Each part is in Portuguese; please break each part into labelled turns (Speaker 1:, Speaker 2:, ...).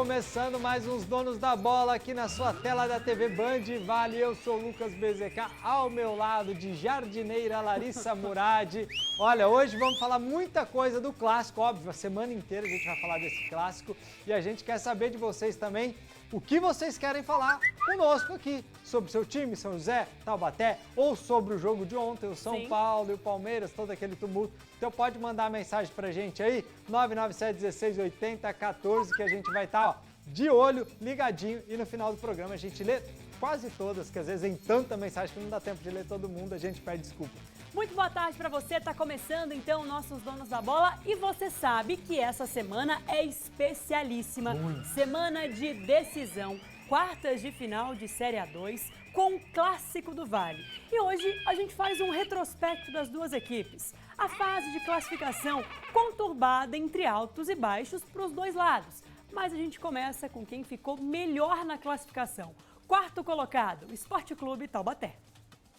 Speaker 1: começando mais uns Donos da Bola aqui na sua tela da TV Band Vale. Eu sou o Lucas BZK, ao meu lado de jardineira Larissa Murad. Olha, hoje vamos falar muita coisa do clássico, óbvio, a semana inteira a gente vai falar desse clássico. E a gente quer saber de vocês também o que vocês querem falar conosco aqui. Sobre o seu time, São José, Taubaté, ou sobre o jogo de ontem, o São Paulo e o Palmeiras, todo aquele tumulto. Então pode mandar mensagem pra gente aí, 997-1680-14, que a gente vai estar de olho, ligadinho, e no final do programa a gente lê quase todas, que às vezes tem tanta mensagem que não dá tempo de ler todo mundo, a gente pede desculpa.
Speaker 2: Muito boa tarde para você, tá começando então nossos Donos da Bola e você sabe que essa semana é especialíssima, semana de decisão, quartas de final de Série A2 com o Clássico do Vale. E hoje a gente faz um retrospecto das duas equipes, a fase de classificação conturbada entre altos e baixos para os dois lados, mas a gente começa com quem ficou melhor na classificação, quarto colocado, o Sport Clube Taubaté.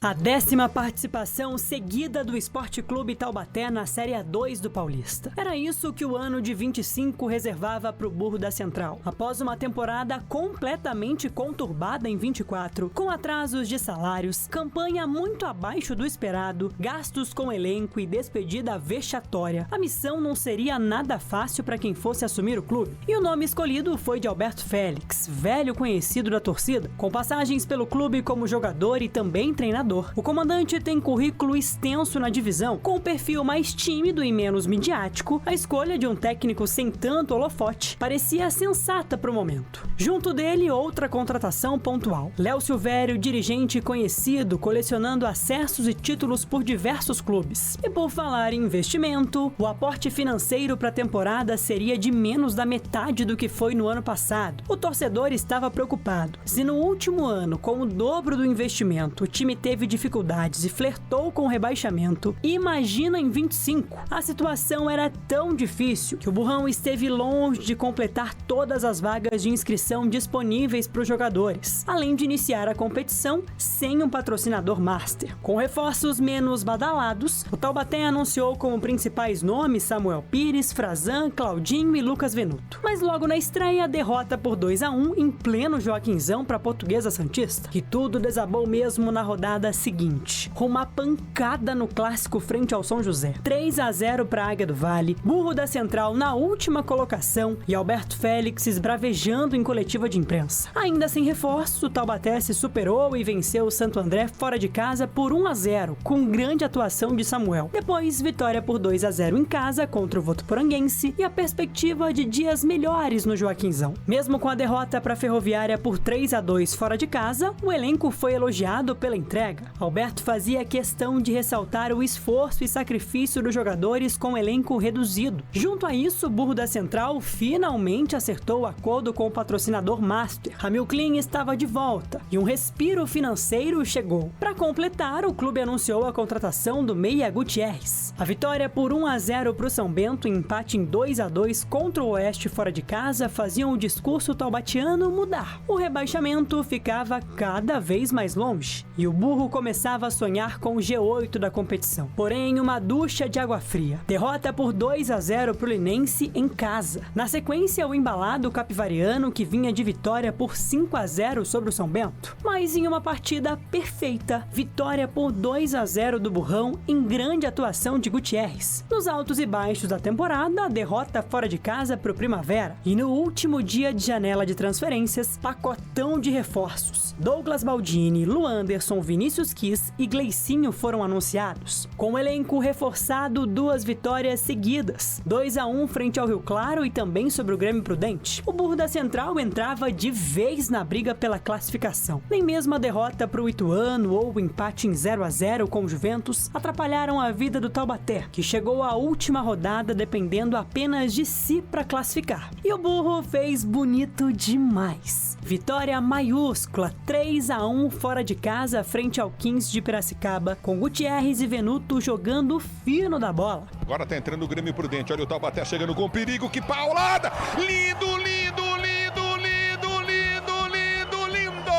Speaker 2: A 10ª participação seguida do Sport Clube Taubaté na Série A2 do Paulista. Era isso que o ano de 25 reservava para o Burro da Central. Após uma temporada completamente conturbada em 24, com atrasos de salários, campanha muito abaixo do esperado, gastos com elenco e despedida vexatória, a missão não seria nada fácil para quem fosse assumir o clube. E o nome escolhido foi de Alberto Félix, velho conhecido da torcida, com passagens pelo clube como jogador e também treinador. O comandante tem currículo extenso na divisão, com o perfil mais tímido e menos midiático. A escolha de um técnico sem tanto holofote parecia sensata para o momento. Junto dele, outra contratação pontual. Léo Silvério, dirigente conhecido, colecionando acessos e títulos por diversos clubes. E por falar em investimento, o aporte financeiro para a temporada seria de menos da metade do que foi no ano passado. O torcedor estava preocupado. Se no último ano, com o dobro do investimento, o time teve dificuldades e flertou com o rebaixamento, imagina em 25. A situação era tão difícil que o Burrão esteve longe de completar todas as vagas de inscrição disponíveis para os jogadores, além de iniciar a competição sem um patrocinador master. Com reforços menos badalados, o Taubaté anunciou como principais nomes Samuel Pires, Frazan, Claudinho e Lucas Venuto. Mas logo na estreia, a derrota por 2-1 em pleno Joaquinzão para a Portuguesa Santista. E tudo desabou mesmo na rodada seguinte, com uma pancada no clássico frente ao São José. 3-0 para a Águia do Vale, Burro da Central na última colocação e Alberto Félix esbravejando em coletiva de imprensa. Ainda sem reforço, o Taubaté se superou e venceu o Santo André fora de casa por 1-0, com grande atuação de Samuel. Depois, vitória por 2-0 em casa contra o Votuporanguense e a perspectiva de dias melhores no Joaquinzão. Mesmo com a derrota para a Ferroviária por 3-2 fora de casa, o elenco foi elogiado pela entrega. Alberto fazia questão de ressaltar o esforço e sacrifício dos jogadores com o elenco reduzido. Junto a isso, o Burro da Central finalmente acertou o acordo com o patrocinador Master. Ramil Klein estava de volta e um respiro financeiro chegou. Para completar, o clube anunciou a contratação do meia Gutierrez. A vitória por 1-0 para o São Bento e empate em 2-2 contra o Oeste fora de casa faziam o discurso taubatiano mudar. O rebaixamento ficava cada vez mais longe e o Burro começava a sonhar com o G8 da competição. Porém, uma ducha de água fria. Derrota por 2-0 pro Linense em casa. Na sequência, o embalado capivariano que vinha de vitória por 5-0 sobre o São Bento. Mas em uma partida perfeita, vitória por 2-0 do Burrão em grande atuação de Gutierrez. Nos altos e baixos da temporada, a derrota fora de casa pro Primavera. E no último dia de janela de transferências, pacotão de reforços. Douglas Baldini, Luanderson, Vinícius Kiss e Gleicinho foram anunciados. Com o elenco reforçado, 2 vitórias seguidas. 2-1 frente ao Rio Claro e também sobre o Grêmio Prudente. O Burro da Central entrava de vez na briga pela classificação. Nem mesmo a derrota para o Ituano ou o empate em 0-0 com o Juventus atrapalharam a vida do Taubaté, que chegou à última rodada dependendo apenas de si para classificar. E o Burro fez bonito demais. Vitória maiúscula, 3-1 fora de casa frente ao 15 de Piracicaba, com Gutierrez e Venuto jogando fino da bola.
Speaker 3: Agora tá entrando o Grêmio Prudente, olha o Taubaté chegando com perigo, que paulada! Lindo, lindo, lindo, lindo, lindo, lindo, lindo!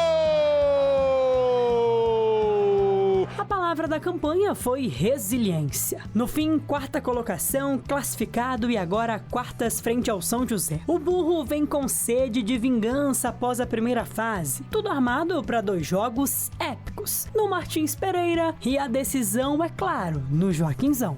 Speaker 2: A palavra da campanha foi resiliência. No fim, 4ª colocação, classificado e agora quartas frente ao São José. O burro vem com sede de vingança após a primeira fase. Tudo armado para 2 jogos épicos. No Martins Pereira e a decisão, é claro, no Joaquinzão.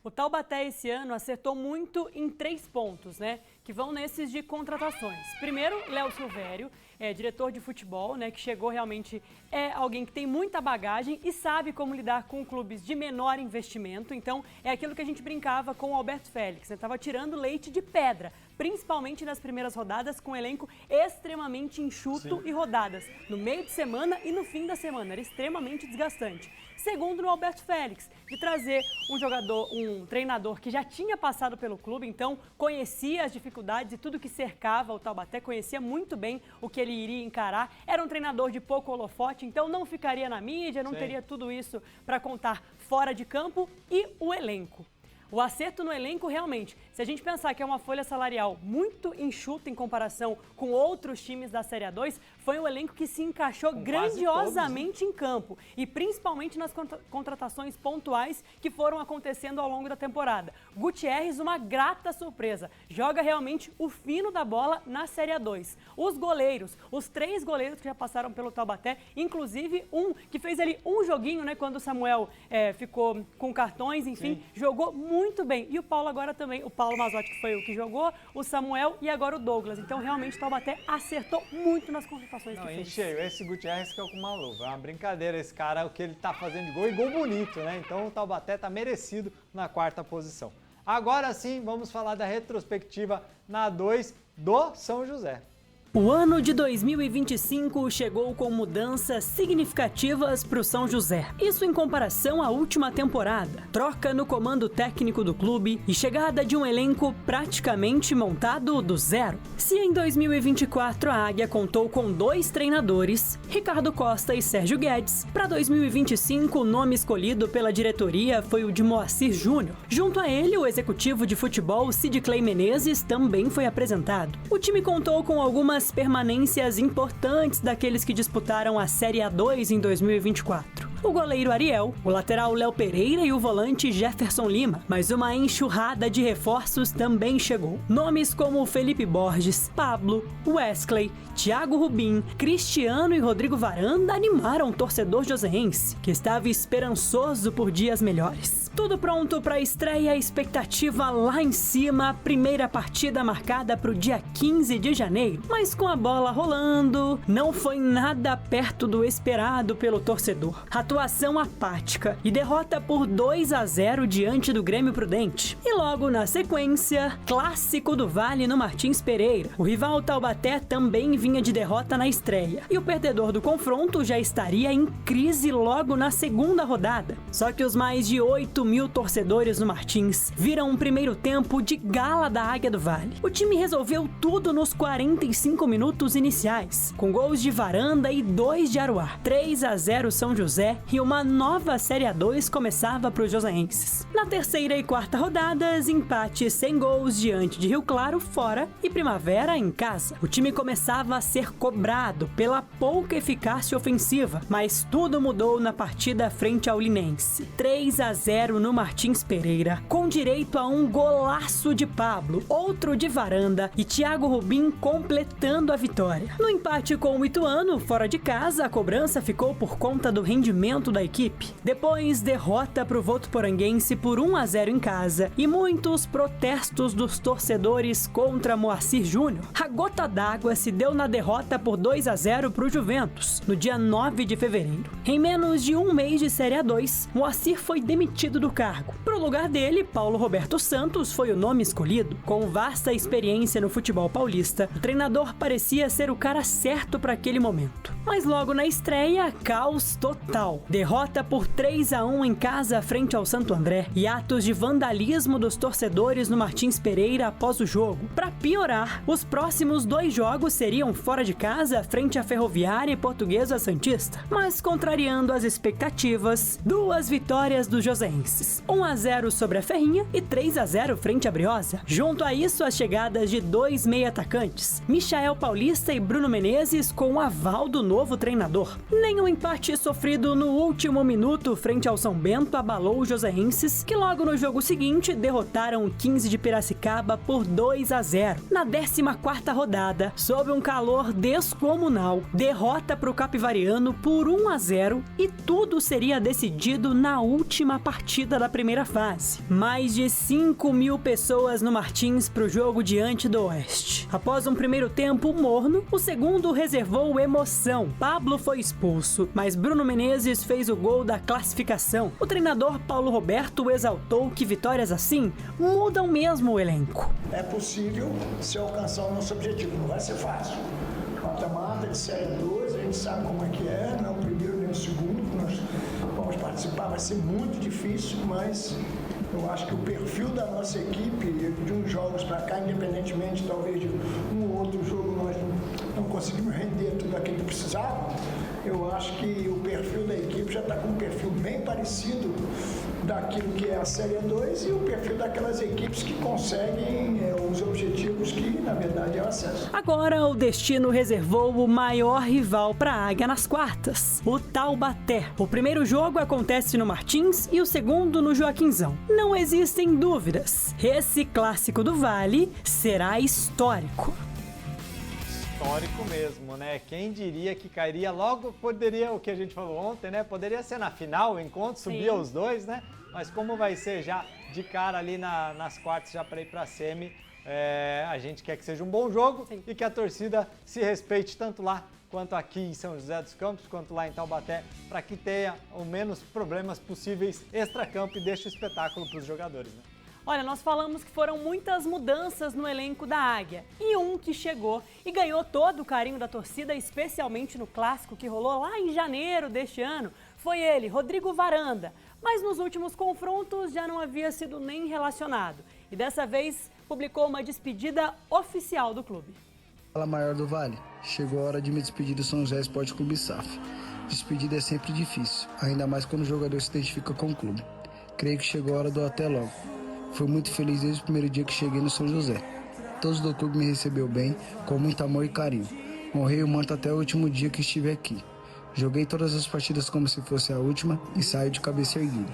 Speaker 2: O Taubaté esse ano acertou muito em 3 pontos, né? Que vão nesses de contratações. Primeiro, Léo Silvério, diretor de futebol, né? Que chegou realmente, é alguém que tem muita bagagem e sabe como lidar com clubes de menor investimento. Então, é aquilo que a gente brincava com o Alberto Félix, né? Tava tirando leite de pedra, principalmente nas primeiras rodadas, com um elenco extremamente enxuto e rodadas no meio de semana e no fim da semana. Era extremamente desgastante. Segundo, no Alberto Félix, de trazer um treinador que já tinha passado pelo clube, então conhecia as dificuldades e tudo que cercava o Taubaté, conhecia muito bem o que ele iria encarar. Era um treinador de pouco holofote, então não ficaria na mídia, não teria tudo isso para contar fora de campo. E o elenco. O acerto no elenco, realmente, se a gente pensar que é uma folha salarial muito enxuta em comparação com outros times da Série A2, foi um elenco que se encaixou grandiosamente em campo. E principalmente nas contratações pontuais que foram acontecendo ao longo da temporada. Gutierrez, uma grata surpresa. Joga realmente o fino da bola na Série A2. Os goleiros, os 3 goleiros que já passaram pelo Taubaté, inclusive um que fez ali um joguinho, né, quando o Samuel ficou com cartões, enfim, jogou muito bem. E o Paulo agora também, o Paulo Mazotti, que foi o que jogou, o Samuel e agora o Douglas. Então, realmente, o Taubaté acertou muito nas contratações que fez.
Speaker 1: Cheio. Esse Gutierrez que é com uma luva. É uma brincadeira esse cara, o que ele tá fazendo de gol, e gol bonito, né? Então, o Taubaté tá merecido na 4ª posição. Agora sim, vamos falar da retrospectiva na 2 do São José.
Speaker 2: O ano de 2025 chegou com mudanças significativas para o São José. Isso em comparação à última temporada. Troca no comando técnico do clube e chegada de um elenco praticamente montado do zero. Se em 2024 a Águia contou com 2 treinadores, Ricardo Costa e Sérgio Guedes, para 2025 o nome escolhido pela diretoria foi o de Moacir Júnior. Junto a ele, o executivo de futebol Sid Clay Menezes também foi apresentado. O time contou com algumas permanências importantes daqueles que disputaram a Série A2 em 2024. O goleiro Ariel, o lateral Léo Pereira e o volante Jefferson Lima. Mas uma enxurrada de reforços também chegou. Nomes como Felipe Borges, Pablo, Wesley, Thiago Rubim, Cristiano e Rodrigo Varanda animaram o torcedor joseense, que estava esperançoso por dias melhores. Tudo pronto para a estreia, expectativa lá em cima, primeira partida marcada para o dia 15 de janeiro. Mas com a bola rolando, não foi nada perto do esperado pelo torcedor. Atuação apática e derrota por 2-0 diante do Grêmio Prudente. E logo na sequência, clássico do Vale no Martins Pereira. O rival Taubaté também vinha de derrota na estreia. E o perdedor do confronto já estaria em crise logo na segunda rodada. Só que os mais de 8.000 torcedores no Martins viram um primeiro tempo de gala da Águia do Vale. O time resolveu tudo nos 45 minutos iniciais, com gols de Varanda e 2 de Aruá. 3-0 São José e uma nova Série A2 começava para os joseenses. Na terceira e quarta rodadas, empate sem gols diante de Rio Claro fora e Primavera em casa. O time começava a ser cobrado pela pouca eficácia ofensiva, mas tudo mudou na partida frente ao Linense. 3-0 no Martins Pereira, com direito a um golaço de Pablo, outro de Varanda e Thiago Rubim completando a vitória. No empate com o Ituano, fora de casa, a cobrança ficou por conta do rendimento da equipe. Depois, derrota para o votuporanguense por 1-0 em casa e muitos protestos dos torcedores contra Moacir Júnior. A gota d'água se deu na derrota por 2-0 para o Juventus, no dia 9 de fevereiro. Em menos de um mês de Série A2, Moacir foi demitido do cargo. Para o lugar dele, Paulo Roberto Santos foi o nome escolhido. Com vasta experiência no futebol paulista, o treinador parecia ser o cara certo para aquele momento. Mas logo na estreia, caos total. Derrota por 3-1 em casa frente ao Santo André e atos de vandalismo dos torcedores no Martins Pereira após o jogo. Para piorar, os próximos 2 jogos seriam fora de casa frente à Ferroviária e Portuguesa Santista. Mas contrariando as expectativas, 2 vitórias dos joseenses. chances. 1-0 sobre a Ferrinha e 3-0 frente à Briosa. Junto a isso, as chegadas de 2 meia-atacantes, Michael Paulista e Bruno Menezes, com o aval do novo treinador. Nenhum empate sofrido no último minuto frente ao São Bento abalou os joseenses, que logo no jogo seguinte derrotaram o 15 de Piracicaba por 2-0. Na 14ª rodada, sob um calor descomunal, derrota para o Capivariano por 1-0 e tudo seria decidido na última partida da primeira fase. Mais de 5.000 pessoas no Martins para o jogo diante do Oeste. Após um primeiro tempo morno, o segundo reservou emoção. Pablo foi expulso, mas Bruno Menezes fez o gol da classificação. O treinador Paulo Roberto exaltou que vitórias assim mudam mesmo o elenco.
Speaker 4: É possível se alcançar o nosso objetivo, não vai ser fácil. Mata-mata de Série 2, a gente sabe como é que é, não é o primeiro nem o segundo que nós vamos participar, vai ser muito difícil, mas eu acho que o perfil da nossa equipe, de uns jogos para cá, independentemente talvez de um ou outro jogo nós não conseguimos render tudo aquilo que precisava, eu acho que o perfil da equipe já está com um perfil bem parecido daquilo que é a Série 2 e o perfil daquelas equipes que conseguem os objetivos que, na verdade, é o acesso.
Speaker 2: Agora, o destino reservou o maior rival para a Águia nas quartas, o Taubaté. O primeiro jogo acontece no Martins e o segundo no Joaquinzão. Não existem dúvidas. Esse clássico do Vale será histórico.
Speaker 1: Histórico mesmo, né? Quem diria que cairia logo, poderia, o que a gente falou ontem, né? Poderia ser na final, o encontro, subia os dois, né? Mas como vai ser já de cara ali nas quartas, já para ir para a semi, a gente quer que seja um bom jogo e que a torcida se respeite tanto lá quanto aqui em São José dos Campos, quanto lá em Taubaté, para que tenha o menos problemas possíveis extracampo e deixe o espetáculo para os jogadores, né?
Speaker 2: Olha, nós falamos que foram muitas mudanças no elenco da Águia. E um que chegou e ganhou todo o carinho da torcida, especialmente no clássico que rolou lá em janeiro deste ano, foi ele, Rodrigo Varanda. Mas nos últimos confrontos já não havia sido nem relacionado. E dessa vez publicou uma despedida oficial do clube.
Speaker 5: Fala maior do Vale, chegou a hora de me despedir do São José Esporte Clube SAF. Despedida é sempre difícil, ainda mais quando o jogador se identifica com o clube. Creio que chegou a hora do até logo. Fui muito feliz desde o primeiro dia que cheguei no São José. Todos do clube me recebeu bem, com muito amor e carinho. Honrei o manto até o último dia que estive aqui. Joguei todas as partidas como se fosse a última e saio de cabeça erguida.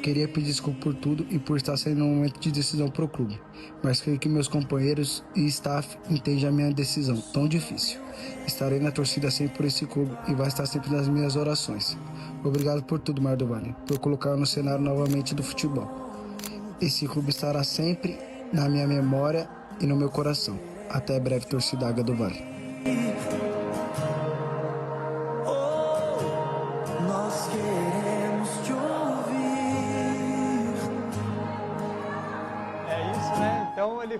Speaker 5: Queria pedir desculpa por tudo e por estar sendo um momento de decisão para o clube, mas creio que meus companheiros e staff entendem a minha decisão tão difícil. Estarei na torcida sempre por esse clube e vai estar sempre nas minhas orações. Obrigado por tudo, Mar do Vale, por colocar no cenário novamente do futebol. Esse clube estará sempre na minha memória e no meu coração. Até breve, torcida Águia do Vale.
Speaker 6: Nós queremos te ouvir.
Speaker 1: É isso, né? Então ele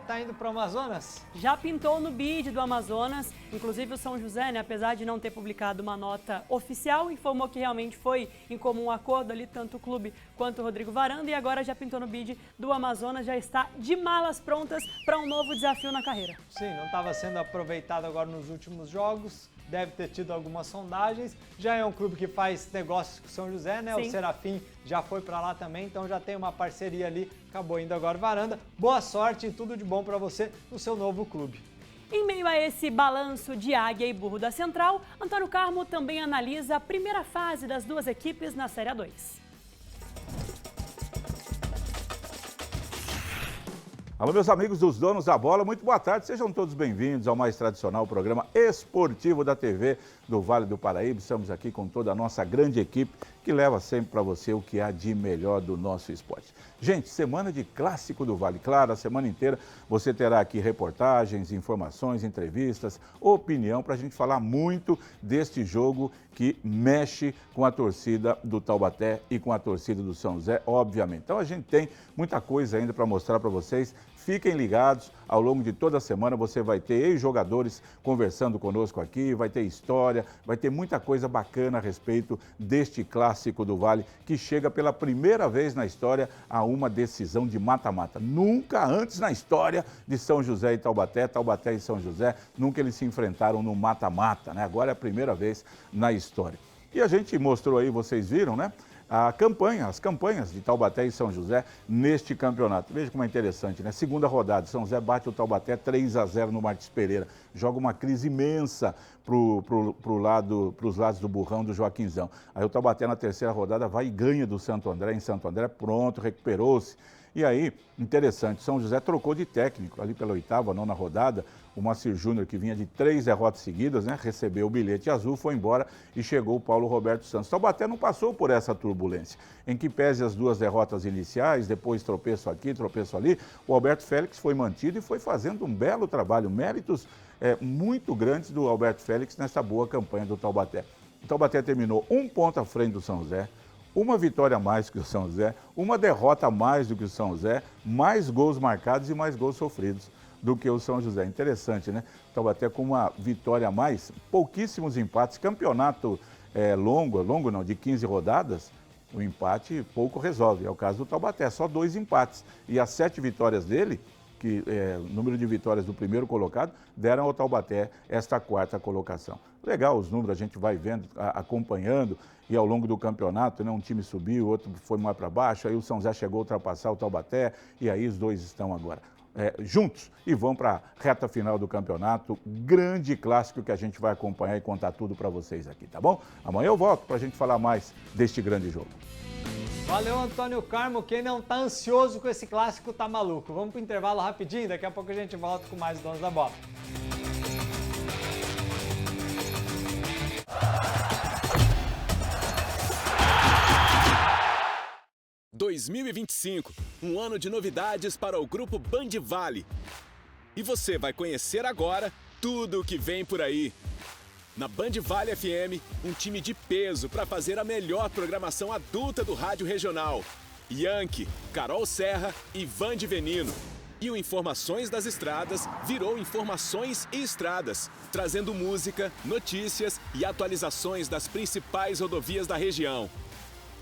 Speaker 1: tá indo para o Amazonas?
Speaker 2: Já pintou no bid do Amazonas, inclusive o São José, né, apesar de não ter publicado uma nota oficial, informou que realmente foi em comum acordo ali, tanto o clube quanto o Rodrigo Varanda, e agora já pintou no bid do Amazonas, já está de malas prontas para um novo desafio na carreira.
Speaker 1: Sim, não estava sendo aproveitado agora nos últimos jogos, deve ter tido algumas sondagens, já é um clube que faz negócios com o São José, né? Sim. O Serafim já foi para lá também, então já tem uma parceria ali, acabou indo agora o Varanda. Boa sorte e tudo de bom para você no seu novo clube.
Speaker 2: Em meio a esse balanço de Águia e Burro da Central, Antônio Carmo também analisa a primeira fase das duas equipes na Série A2.
Speaker 7: Alô, meus amigos dos donos da bola, muito boa tarde, sejam todos bem-vindos ao mais tradicional programa esportivo da TV do Vale do Paraíba. Estamos aqui com toda a nossa grande equipe que leva sempre para você o que há de melhor do nosso esporte. Gente, semana de Clássico do Vale, claro, a semana inteira você terá aqui reportagens, informações, entrevistas, opinião para a gente falar muito deste jogo que mexe com a torcida do Taubaté e com a torcida do São José, obviamente. Então a gente tem muita coisa ainda para mostrar para vocês. Fiquem ligados, ao longo de toda a semana você vai ter ex-jogadores conversando conosco aqui, vai ter história, vai ter muita coisa bacana a respeito deste Clássico do Vale que chega pela primeira vez na história a uma decisão de mata-mata. Nunca antes na história de São José e Taubaté, Taubaté e São José, nunca eles se enfrentaram no mata-mata, né? Agora é a primeira vez na história. E a gente mostrou aí, vocês viram, né? as campanhas de Taubaté e São José neste campeonato. Veja como é interessante, né? Segunda rodada, São José bate o Taubaté 3-0 no Martins Pereira. Joga uma crise imensa pros lados do Burrão, do Joaquinzão. Aí o Taubaté na terceira rodada vai e ganha do Santo André, em Santo André, pronto, recuperou-se. E aí, interessante, São José trocou de técnico ali pela oitava, nona rodada. O Moacir Júnior, que vinha de 3 derrotas seguidas, né? Recebeu o bilhete azul, foi embora e chegou o Paulo Roberto Santos. Taubaté não passou por essa turbulência. Em que pese as 2 derrotas iniciais, depois tropeço aqui, tropeço ali, o Alberto Félix foi mantido e foi fazendo um belo trabalho. Méritos muito grandes do Alberto Félix nessa boa campanha do Taubaté. O Taubaté terminou 1 ponto à frente do São José, uma vitória a mais que o São José, uma derrota a mais do que o São José, mais gols marcados e mais gols sofridos do que o São José. Interessante, né? Taubaté com uma vitória a mais, pouquíssimos empates, campeonato longo não, de 15 rodadas, o empate pouco resolve. É o caso do Taubaté, só 2 empates. E as 7 vitórias dele, que o número de vitórias do primeiro colocado, deram ao Taubaté esta 4ª colocação. Legal os números, a gente vai vendo, acompanhando, e ao longo do campeonato, né, um time subiu, o outro foi mais para baixo, aí o São José chegou a ultrapassar o Taubaté, e aí os 2 estão agora juntos e vão para a reta final do campeonato. Grande clássico que a gente vai acompanhar e contar tudo para vocês aqui, tá bom? Amanhã eu volto para a gente falar mais deste grande jogo.
Speaker 1: Valeu, Antônio Carmo. Quem não tá ansioso com esse clássico tá maluco. Vamos pro intervalo rapidinho, daqui a pouco a gente volta com mais Donos da Bola.
Speaker 8: – 2025, um ano de novidades para o Grupo Band Vale. E você vai conhecer agora tudo o que vem por aí. Na Band Vale FM, um time de peso para fazer a melhor programação adulta do rádio regional. Yankee, Carol Serra e Vande Venino. E o Informações das Estradas virou Informações e Estradas, trazendo música, notícias e atualizações das principais rodovias da região.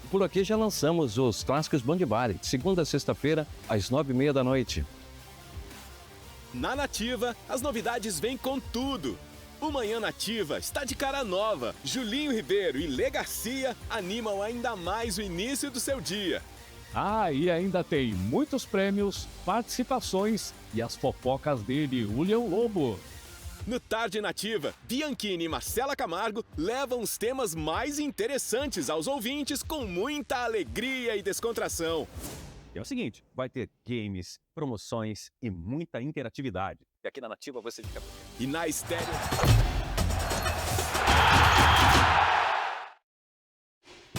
Speaker 9: Por aqui já lançamos os clássicos Band Vale, de segunda a sexta-feira, às 9h30 da noite.
Speaker 8: Na Nativa, as novidades vêm com tudo. O Manhã Nativa está de cara nova. Julinho Ribeiro e Lê Garcia animam ainda mais o início do seu dia.
Speaker 10: Ah, e ainda tem muitos prêmios, participações e as fofocas dele, o Leão Lobo.
Speaker 8: No Tarde Nativa, Bianchini e Marcela Camargo levam os temas mais interessantes aos ouvintes com muita alegria e descontração.
Speaker 9: E é o seguinte, vai ter games, promoções e muita interatividade. E aqui na Nativa você fica...
Speaker 8: E na Estéreo...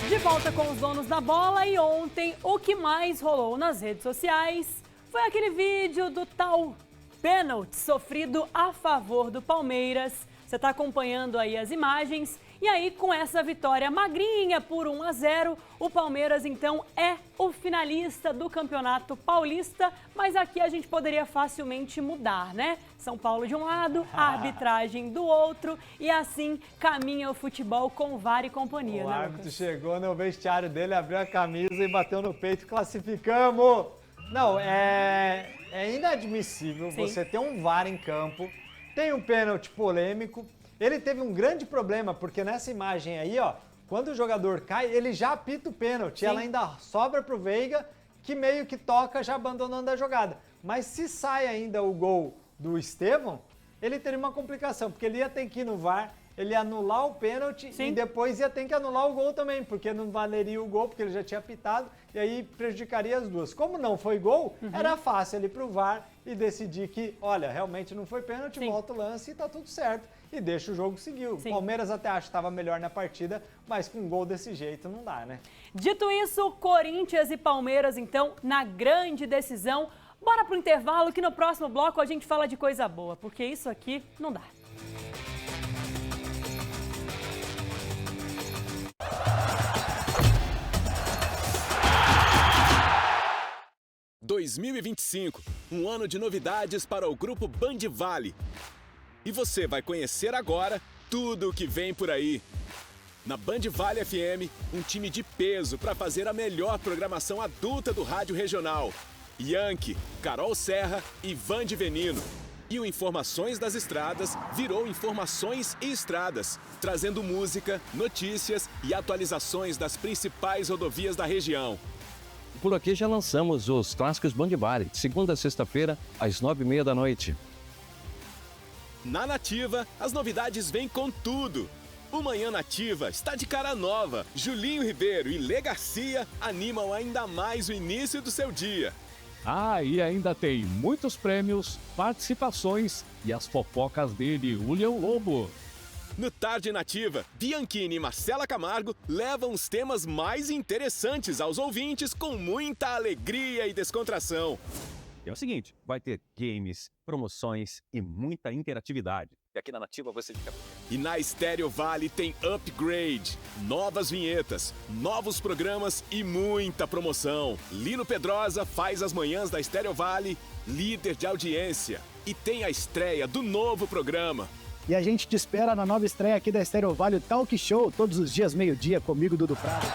Speaker 2: De volta com os Donos da Bola, e ontem o que mais rolou nas redes sociais foi aquele vídeo do tal pênalti sofrido a favor do Palmeiras. Você está acompanhando aí as imagens. E aí, com essa vitória magrinha por 1-0, o Palmeiras, então, é o finalista do Campeonato Paulista. Mas aqui a gente poderia facilmente mudar, né? São Paulo de um lado, a arbitragem do outro. E assim caminha o futebol com VAR e companhia,
Speaker 1: o
Speaker 2: né,
Speaker 1: árbitro
Speaker 2: Lucas?
Speaker 1: chegou no vestiário dele, abriu a camisa e bateu no peito. Classificamos! Não, é inadmissível você ter um VAR em campo, tem um pênalti polêmico. Ele teve um grande problema, porque nessa imagem aí, ó, quando o jogador cai, ele já apita o pênalti. Ela ainda sobra pro Veiga, que meio que toca já abandonando a jogada. Mas se sai ainda o gol do Estevão, ele teria uma complicação, porque ele ia ter que ir no VAR, ele ia anular o pênalti e depois ia ter que anular o gol também, porque não valeria o gol, porque ele já tinha apitado, e aí prejudicaria as duas. Como não foi gol, era fácil ele ir pro VAR e decidir que, olha, realmente não foi pênalti, volta o lance e tá tudo certo. E deixa o jogo seguir. O Palmeiras até acho que estava melhor na partida, mas com um gol desse jeito não dá, né?
Speaker 2: Dito isso, Corinthians e Palmeiras, então, na grande decisão. Bora pro intervalo, que no próximo bloco a gente fala de coisa boa, porque isso aqui não dá.
Speaker 8: – 2025, um ano de novidades para o Grupo Band Vale. E você vai conhecer agora tudo o que vem por aí. Na Band Vale FM, um time de peso para fazer a melhor programação adulta do rádio regional. Yankee, Carol Serra e Vande Venino. E o Informações das Estradas virou Informações e Estradas, trazendo música, notícias e atualizações das principais rodovias da região.
Speaker 9: Por aqui já lançamos os clássicos Band Vale, de segunda a sexta-feira, às 9h30 da noite.
Speaker 8: Na Nativa, as novidades vêm com tudo. O Manhã Nativa está de cara nova. Julinho Ribeiro e Lê Garcia animam ainda mais o início do seu dia.
Speaker 10: Ah, e ainda tem muitos prêmios, participações e as fofocas dele, William Lobo.
Speaker 8: No Tarde Nativa, Bianchini e Marcela Camargo levam os temas mais interessantes aos ouvintes com muita alegria e descontração.
Speaker 9: É o seguinte, vai ter games, promoções e muita interatividade. E aqui na Nativa você fica...
Speaker 8: E na Estéreo Vale tem upgrade, novas vinhetas, novos programas e muita promoção. Lino Pedrosa faz as manhãs da Estéreo Vale líder de audiência. E tem a estreia do novo programa.
Speaker 11: E a gente te espera na nova estreia aqui da Estéreo Vale, o Talk Show, todos os dias, meio-dia, comigo, Dudu Prado.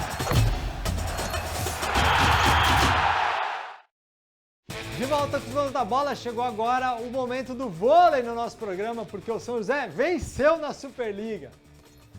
Speaker 1: De volta com os Donos da Bola, chegou agora o momento do vôlei no nosso programa, porque o São José venceu na Superliga.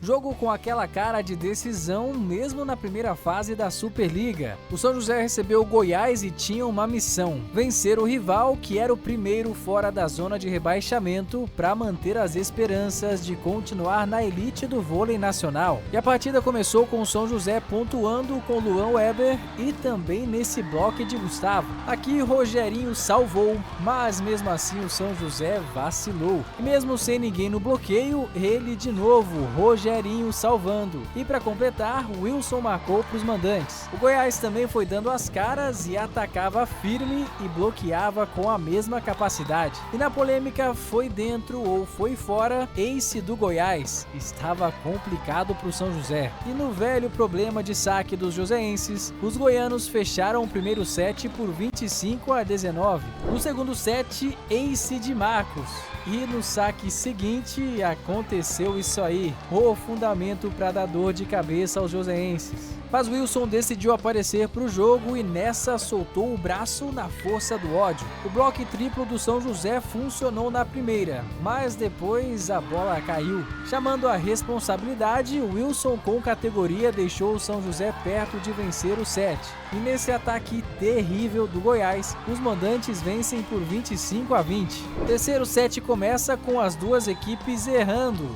Speaker 12: Jogo com aquela cara de decisão mesmo na primeira fase da Superliga. O São José recebeu o Goiás e tinha uma missão: vencer o rival, que era o primeiro fora da zona de rebaixamento, para manter as esperanças de continuar na elite do vôlei nacional. E a partida começou com o São José pontuando com Luan Weber e também nesse bloco de Gustavo. Aqui Rogerinho salvou, mas mesmo assim o São José vacilou. E mesmo sem ninguém no bloqueio, ele de novo, Rogerinho salvando. E para completar, Wilson marcou para os mandantes. O Goiás também foi dando as caras e atacava firme e bloqueava com a mesma capacidade. E na polêmica, foi dentro ou foi fora, ace do Goiás. Estava complicado para o São José. E no velho problema de saque dos joseenses, os goianos fecharam o primeiro set por 25-19. No segundo set, ace de Marcos. E no saque seguinte, aconteceu isso aí, o fundamento para dar dor de cabeça aos joseenses. Mas Wilson decidiu aparecer para o jogo e nessa soltou o braço na força do ódio. O bloco triplo do São José funcionou na primeira, mas depois a bola caiu. Chamando a responsabilidade, Wilson com categoria deixou o São José perto de vencer o set. E nesse ataque terrível do Goiás, os mandantes vencem por 25-20. O terceiro set começa com as duas equipes errando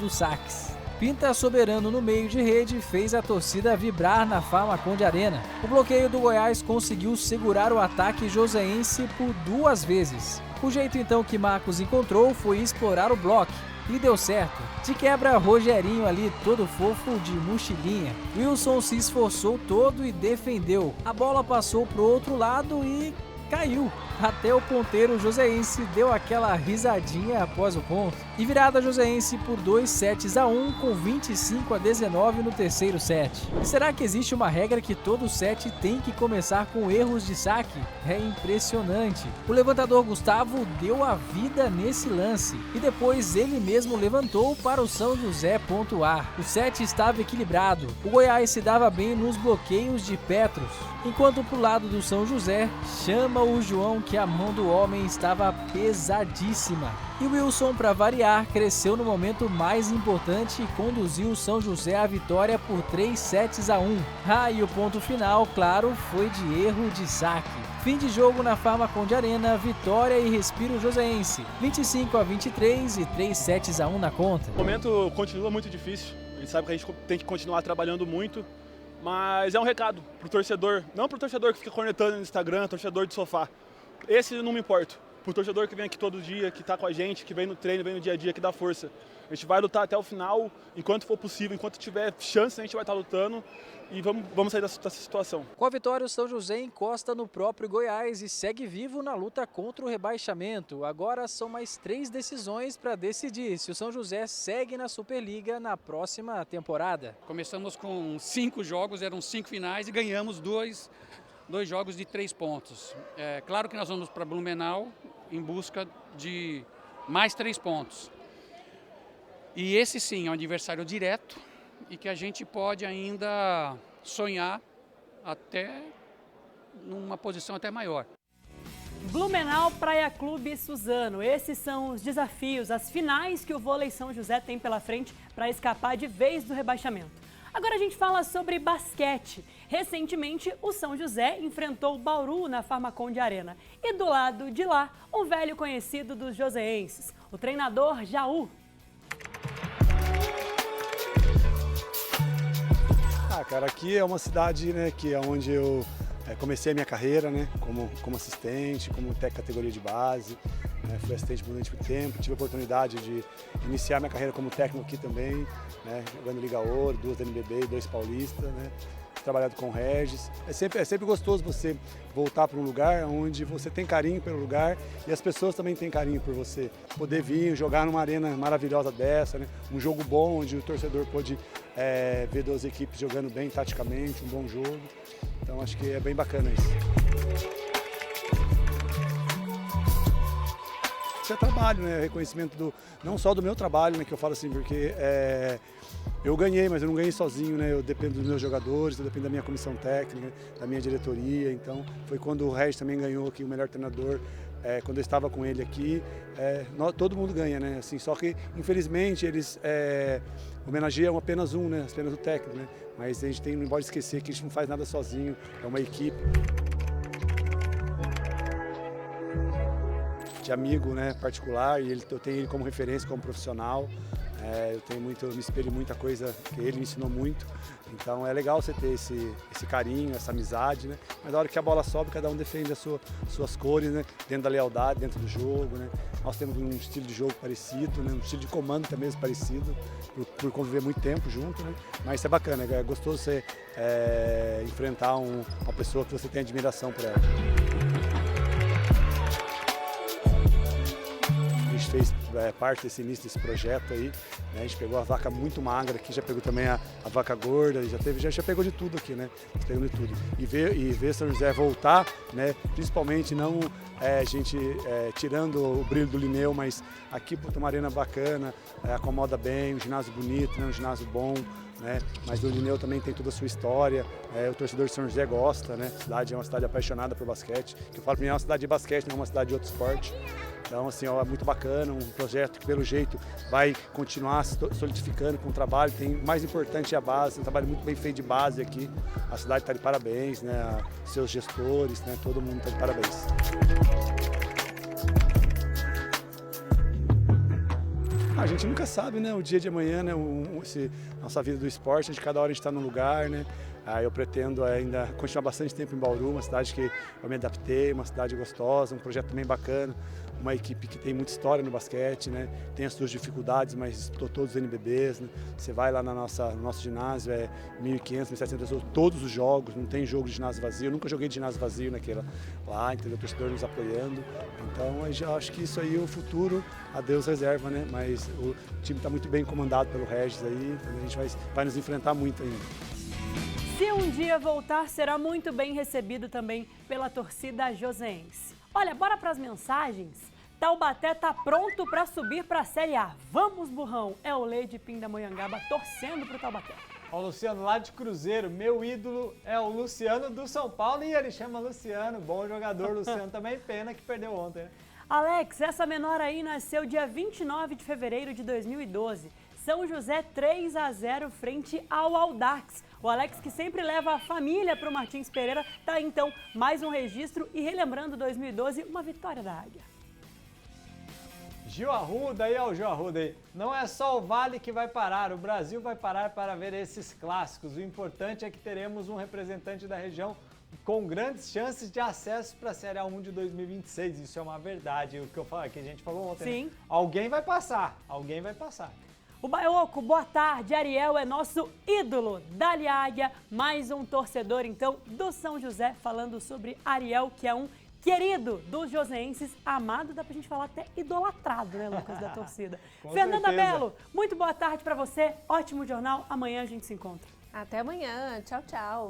Speaker 12: saques. Pinta soberano no meio de rede fez a torcida vibrar na Farmaconde Arena. O bloqueio do Goiás conseguiu segurar o ataque joseense por 2 vezes. O jeito então que Marcos encontrou foi explorar o bloco. E deu certo. De quebra, Rogerinho ali todo fofo de mochilinha. Wilson se esforçou todo e defendeu. A bola passou pro outro lado e caiu. Até o ponteiro joseense deu aquela risadinha após o ponto. E virada joseense por 2-1 com 25-19 no terceiro set. E será que existe uma regra que todo set tem que começar com erros de saque? É impressionante. O levantador Gustavo deu a vida nesse lance. E depois ele mesmo levantou para o São José pontuar. O set estava equilibrado. O Goiás se dava bem nos bloqueios de Petros. Enquanto pro lado do São José, chama o João que a mão do homem estava pesadíssima. E Wilson, para variar, cresceu no momento mais importante e conduziu o São José à vitória por 3-1. E o ponto final, claro, foi de erro de saque. Fim de jogo na Farmaconde Arena, vitória e respiro joseense. 25-23 e 3-1 na conta.
Speaker 13: O momento continua muito difícil. A gente sabe que a gente tem que continuar trabalhando muito. Mas é um recado pro torcedor, não pro torcedor que fica cornetando no Instagram, torcedor de sofá. Esse eu não me importo. Pro torcedor que vem aqui todo dia, que tá com a gente, que vem no treino, vem no dia a dia, que dá força. A gente vai lutar até o final, enquanto for possível, enquanto tiver chance, a gente vai estar lutando e vamos sair dessa situação.
Speaker 12: Com a vitória, o São José encosta no próprio Goiás e segue vivo na luta contra o rebaixamento. Agora são mais 3 decisões para decidir se o São José segue na Superliga na próxima temporada.
Speaker 14: Começamos com 5 jogos, eram 5 finais e ganhamos 2 jogos de 3 pontos. É claro que nós vamos para Blumenau em busca de mais 3 pontos. E esse sim é um adversário direto e que a gente pode ainda sonhar até numa posição até maior.
Speaker 2: Blumenau Praia Clube Suzano. Esses são os desafios, as finais que o vôlei São José tem pela frente para escapar de vez do rebaixamento. Agora a gente fala sobre basquete. Recentemente, o São José enfrentou o Bauru na Farmaconde Arena. E do lado de lá, um velho conhecido dos joseenses, o treinador Jaú.
Speaker 15: Cara, aqui é uma cidade, né, que é onde eu comecei a minha carreira, né, como assistente, como técnico categoria de base. Fui assistente durante muito tempo, tive a oportunidade de iniciar minha carreira como técnico aqui também, né, jogando Liga Ouro, 2 da NBB e 2 Paulista, né, trabalhado com o Regis. É sempre gostoso você voltar para um lugar onde você tem carinho pelo lugar e as pessoas também têm carinho por você. Poder vir jogar numa arena maravilhosa dessa, né, um jogo bom onde o torcedor pode ver 2 equipes jogando bem taticamente, um bom jogo. Então acho que é bem bacana isso. Isso é trabalho, né? Reconhecimento não só do meu trabalho, né? Que eu falo assim, porque eu ganhei, mas eu não ganhei sozinho, né? Eu dependo dos meus jogadores, eu dependo da minha comissão técnica, da minha diretoria. Então foi quando o Regis também ganhou aqui o melhor treinador. Quando eu estava com ele aqui, todo mundo ganha, né? Assim, só que, infelizmente, eles homenageiam apenas apenas o técnico, né? Mas a gente não pode esquecer que a gente não faz nada sozinho, é uma equipe. De amigo, né, particular, e eu tenho ele como referência, como profissional. Eu me espelho em muita coisa que ele me ensinou muito. Então é legal você ter esse carinho, essa amizade, né? Mas na hora que a bola sobe, cada um defende as suas cores, né? Dentro da lealdade, dentro do jogo, né? Nós temos um estilo de jogo parecido, né? Um estilo de comando também mesmo parecido, por conviver muito tempo junto, né? Mas isso é bacana, é gostoso você enfrentar uma pessoa que você tem admiração por ela. A gente fez parte desse início desse projeto aí, né? A gente pegou a vaca muito magra aqui, já pegou também a vaca gorda, já pegou de tudo aqui, né? Pegou de tudo. E ver São José voltar, né? Principalmente não a gente tirando o brilho do Linneu, mas aqui tem uma arena bacana, acomoda bem, um ginásio bonito, né? Um ginásio bom. Né? Mas o Linneu também tem toda a sua história, o torcedor de São José gosta, né? A cidade é uma cidade apaixonada por basquete, que eu falo para mim é uma cidade de basquete, não é uma cidade de outro esporte. Então, assim, é muito bacana, um projeto que, pelo jeito, vai continuar se solidificando com o trabalho. O mais importante é a base, um trabalho muito bem feito de base aqui. A cidade está de parabéns, né? Seus gestores, né? Todo mundo está de parabéns. A gente nunca sabe, né? O dia de amanhã, né? Nossa vida do esporte, cada hora a gente está num lugar, né? Eu pretendo ainda continuar bastante tempo em Bauru, uma cidade que eu me adaptei, uma cidade gostosa, um projeto também bacana, uma equipe que tem muita história no basquete, né? Tem as suas dificuldades, mas disputou todos os NBBs, né? Você vai lá no nosso ginásio, 1.500, 1.700 pessoas, todos os jogos, não tem jogo de ginásio vazio, eu nunca joguei de ginásio vazio lá, entendeu? O torcedor nos apoiando. Então, eu já acho que isso aí, o futuro, a Deus reserva, né? Mas o time está muito bem comandado pelo Regis aí, então a gente vai nos enfrentar muito ainda.
Speaker 2: Se um dia voltar, será muito bem recebido também pela torcida joseense. Olha, bora para as mensagens? Taubaté tá pronto para subir para a Série A. Vamos, burrão! É o Lei de Pindamonhangaba torcendo pro Taubaté.
Speaker 1: Ó, o Luciano lá de Cruzeiro, meu ídolo é o Luciano do São Paulo e ele chama Luciano, bom jogador, Luciano também, pena que perdeu ontem, né?
Speaker 2: Alex, essa menor aí nasceu dia 29 de fevereiro de 2012. São José 3-0 frente ao Audax. O Alex, que sempre leva a família para o Martins Pereira, tá aí, então mais um registro e relembrando 2012, uma vitória da Águia.
Speaker 1: Gil Arruda aí, ó, o Gil Arruda aí. Não é só o Vale que vai parar, o Brasil vai parar para ver esses clássicos. O importante é que teremos um representante da região com grandes chances de acesso para a Série A1 de 2026. Isso é uma verdade, o que a gente falou ontem.
Speaker 2: Sim.
Speaker 1: Né? Alguém vai passar, alguém vai passar.
Speaker 2: O Baioco, boa tarde. Ariel é nosso ídolo. Dali Águia, mais um torcedor, então, do São José, falando sobre Ariel, que é um querido dos joseenses, amado, dá pra gente falar até idolatrado, né, Lucas, da torcida. Fernanda Belo, muito boa tarde pra você, ótimo jornal, amanhã a gente se encontra.
Speaker 16: Até amanhã, tchau, tchau.